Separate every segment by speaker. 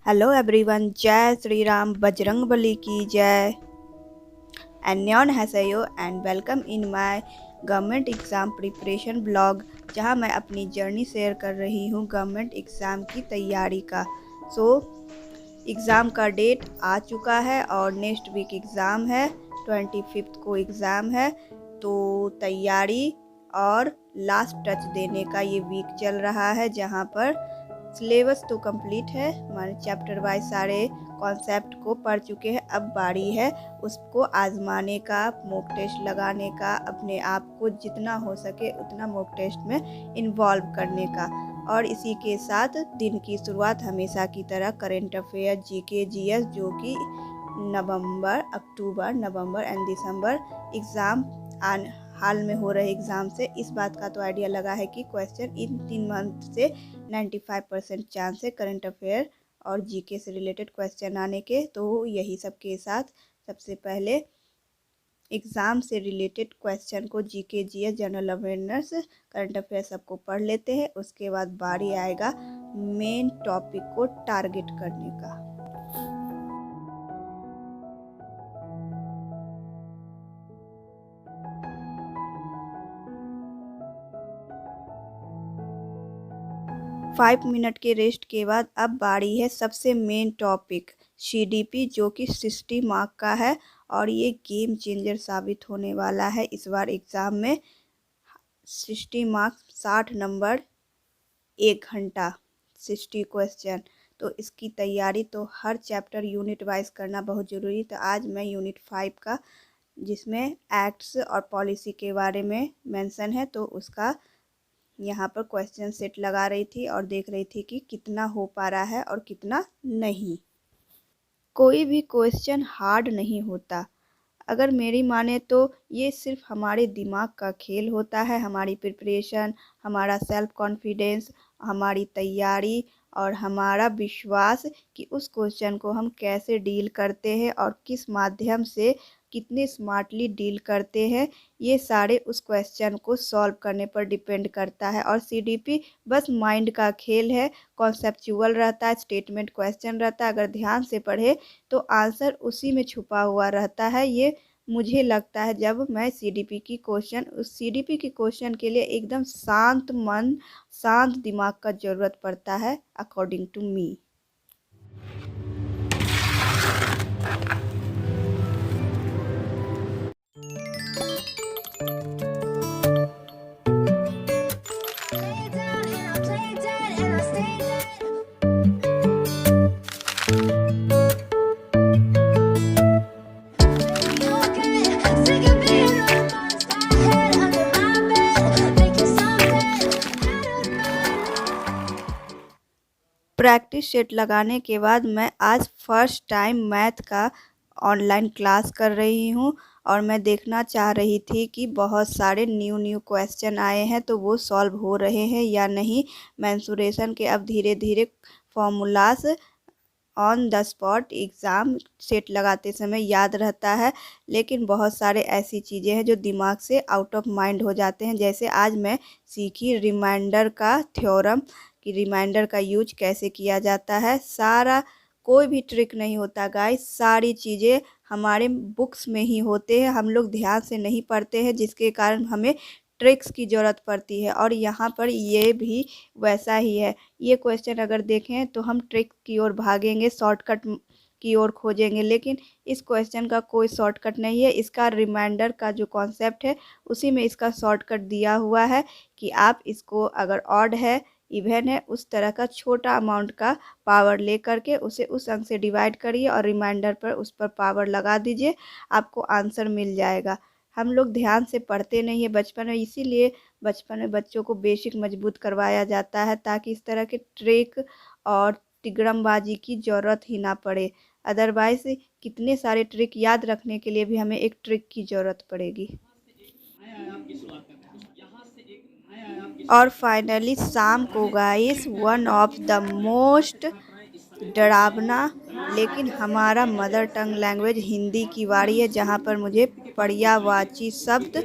Speaker 1: Hello everyone, जय श्री राम, बजरंग बली की जय। अन्योन्हासेयो and welcome in my government exam preparation blog, जहां मैं अपनी जर्नी शेयर कर रही हूं गवर्नमेंट एग्ज़ाम की तैयारी का। एग्ज़ाम का डेट आ चुका है और नेक्स्ट वीक एग्ज़ाम है, 25 को एग्ज़ाम है। तो तैयारी और लास्ट टच देने का ये वीक चल रहा है, जहां पर सिलेबस तो कंप्लीट है, हमारे चैप्टर वाइज सारे कॉन्सेप्ट को पढ़ चुके हैं। अब बारी है उसको आजमाने का, मॉक टेस्ट लगाने का, अपने आप को जितना हो सके उतना मॉक टेस्ट में इन्वॉल्व करने का। और इसी के साथ दिन की शुरुआत हमेशा की तरह करेंट अफेयर, जीके, जीएस, जो कि नवंबर, अक्टूबर, नवंबर एंड दिसंबर एग्ज़ाम हाल में हो रहे एग्ज़ाम से इस बात का तो आइडिया लगा है कि क्वेश्चन इन 3 मंथ से 95% चांस है करंट अफेयर और जीके से रिलेटेड क्वेश्चन आने के। तो यही सब के साथ सबसे पहले एग्ज़ाम से रिलेटेड क्वेश्चन को, GK, GS, general awareness, current affair सबको पढ़ लेते हैं। उसके बाद बारी आएगा मेन टॉपिक को टारगेट करने का। 5 मिनट के रेस्ट के बाद अब बारी है सबसे मेन टॉपिक सीडीपी, जो कि 60 मार्क का है और ये गेम चेंजर साबित होने वाला है इस बार एग्ज़ाम में। 60 मार्क्स, 60 नंबर, 1 घंटा, 60 क्वेश्चन। तो इसकी तैयारी तो हर चैप्टर यूनिट वाइज करना बहुत ज़रूरी। तो आज मैं यूनिट 5 का, जिसमें एक्ट्स और पॉलिसी के बारे में मेंशन है, तो उसका यहाँ पर क्वेश्चन सेट लगा रही थी और देख रही थी कि कितना हो पा रहा है और कितना नहीं। कोई भी क्वेश्चन हार्ड नहीं होता, अगर मेरी माने तो ये सिर्फ हमारे दिमाग का खेल होता है। हमारी प्रिपरेशन, हमारा सेल्फ कॉन्फिडेंस, हमारी तैयारी और हमारा विश्वास कि उस क्वेश्चन को हम कैसे डील करते हैं और किस माध्यम से कितने स्मार्टली डील करते हैं, ये सारे उस क्वेश्चन को सॉल्व करने पर डिपेंड करता है। और सीडीपी बस माइंड का खेल है, कॉन्सेप्चुअल रहता है, स्टेटमेंट क्वेश्चन रहता है। अगर ध्यान से पढ़े तो आंसर उसी में छुपा हुआ रहता है। ये मुझे लगता है जब मैं उस सीडीपी की क्वेश्चन के लिए एकदम शांत मन, शांत दिमाग का ज़रूरत पड़ता है, according to me. Practice set लगाने के बाद मैं आज फर्स्ट टाइम मैथ का ऑनलाइन क्लास कर रही हूँ और मैं देखना चाह रही थी कि बहुत सारे न्यू क्वेश्चन आए हैं तो वो सॉल्व हो रहे हैं या नहीं। मेंसुरेशन के अब धीरे धीरे formulas on the spot exam set लगाते समय याद रहता है, लेकिन बहुत सारे ऐसी चीज़ें हैं जो दिमाग से आउट ऑफ माइंड हो जाते हैं। जैसे आज मैं सीखी रिमाइंडर का थ्योरम, कि रिमाइंडर का यूज कैसे किया जाता है। सारा कोई भी ट्रिक नहीं होता गाइस, सारी चीज़ें हमारे बुक्स में ही होते हैं, हम लोग ध्यान से नहीं पढ़ते हैं, जिसके कारण हमें ट्रिक्स की ज़रूरत पड़ती है। और यहाँ पर ये भी वैसा ही है। ये क्वेश्चन अगर देखें तो हम ट्रिक की ओर भागेंगे, शॉर्टकट की ओर खोजेंगे, लेकिन इस क्वेश्चन का कोई शॉर्टकट नहीं है। इसका रिमाइंडर का जो कॉन्सेप्ट है उसी में इसका शॉर्टकट दिया हुआ है कि आप इसको अगर ऑड है, इवन है, उस तरह का छोटा अमाउंट का पावर ले करके उसे उस अंक से डिवाइड करिए और रिमाइंडर पर उस पर पावर लगा दीजिए, आपको आंसर मिल जाएगा। हम लोग ध्यान से पढ़ते नहीं है बचपन में, इसीलिए बचपन में बच्चों को बेसिक मजबूत करवाया जाता है ताकि इस तरह के ट्रिक और तिगड़मबाजी की ज़रूरत ही ना पड़े। अदरवाइज कितने सारे ट्रिक याद रखने के लिए भी हमें एक ट्रिक की ज़रूरत पड़ेगी। और फाइनली शाम को guys, one of the most डरावना लेकिन हमारा मदर टंग लैंग्वेज हिंदी की बारी है, जहाँ पर मुझे पर्यायवाची शब्द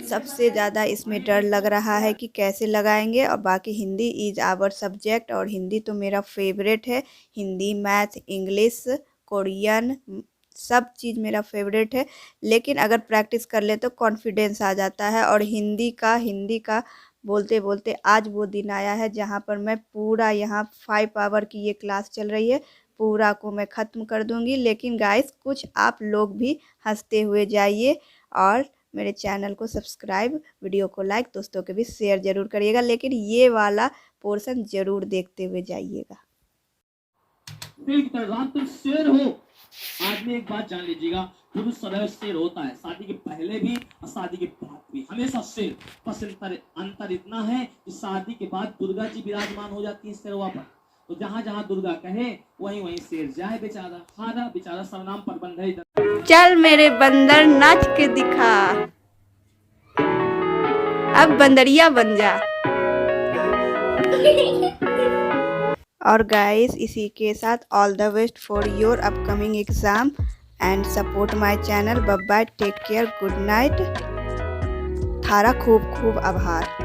Speaker 1: सबसे ज़्यादा इसमें डर लग रहा है कि कैसे लगाएंगे। और बाकी हिंदी इज़ आवर सब्जेक्ट, और हिंदी तो मेरा फेवरेट है। हिंदी, मैथ, इंग्लिश, कोरियन, सब चीज़ मेरा फेवरेट है। लेकिन अगर प्रैक्टिस कर ले तो कॉन्फिडेंस आ जाता है। और हिंदी का बोलते बोलते आज वो दिन आया है जहाँ पर मैं पूरा, यहाँ 5 आवर की ये क्लास चल रही है, पूरा को मैं ख़त्म कर दूंगी। लेकिन गाइस कुछ आप लोग भी हंसते हुए जाइए और मेरे चैनल को सब्सक्राइब, वीडियो को लाइक, दोस्तों के भी शेयर ज़रूर करिएगा। लेकिन ये वाला पोर्शन ज़रूर देखते हुए जाइएगा।
Speaker 2: शेर हो। आदमी एक बात जान लीजिएगा, पुरुष सदैव शेर होता है, शादी के पहले भी और शादी के बाद भी हमेशा शेर। बस अंतर इतना है कि शादी के बाद दुर्गा जी विराजमान हो जाती है शेरवा पर, तो जहाँ जहाँ दुर्गा कहे वहीं वहीं शेर जाए बेचारा। हारा बेचारा सरनाम पर बंधे।
Speaker 1: चल मेरे बंदर नाच के दिखा, अब बंदरिया बन जा। और गाइस इसी के साथ all the best for your upcoming exam and support my channel. Bye bye, take care, good night. थारा खूब खूब आभार।